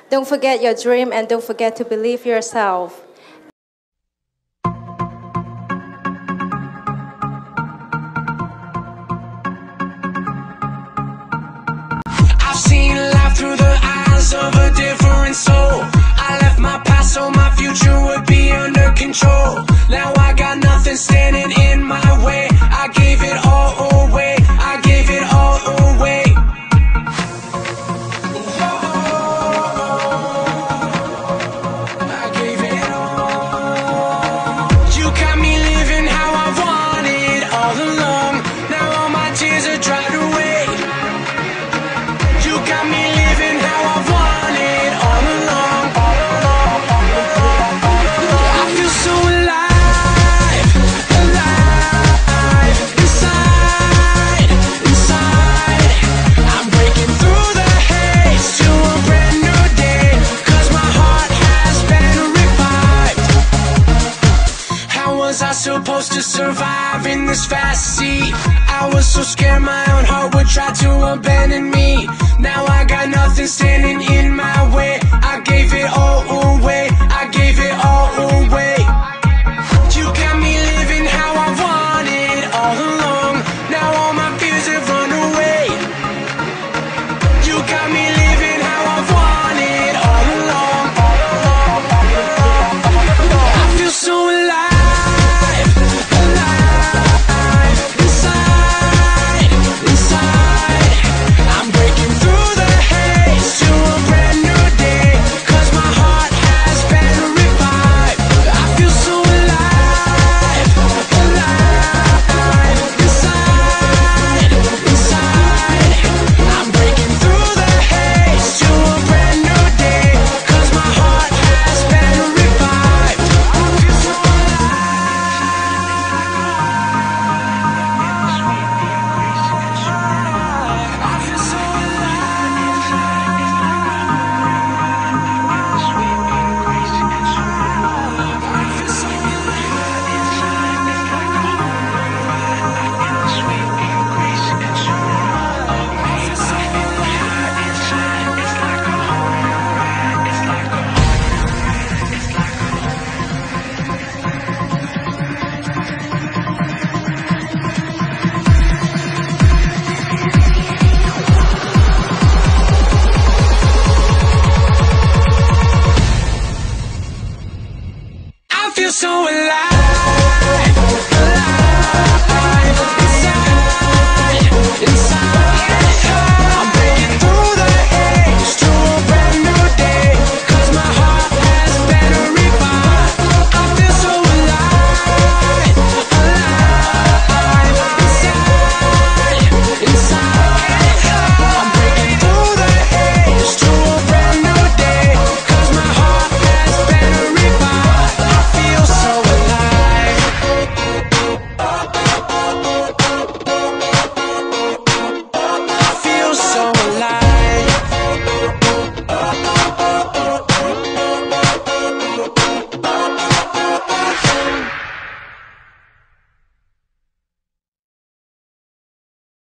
Don't forget your dream and don't forget to believe yourself. I've seen life through the eyes of a different soul. I left my past so my future would be under control. Now I got nothing standing in my way. I gave it all away. I gave it all away. I gave it all. You got me living how I wanted all along. Now all my tears are dried away. You got me living how I wanted all along. I feel so alive, alive, inside, inside. I'm breaking through the haze to a brand new day, 'cause my heart has been revived. How was I supposed to survive in this fast sea? I was so scared my own heart would try to abandon me. Now I got nothing standing in my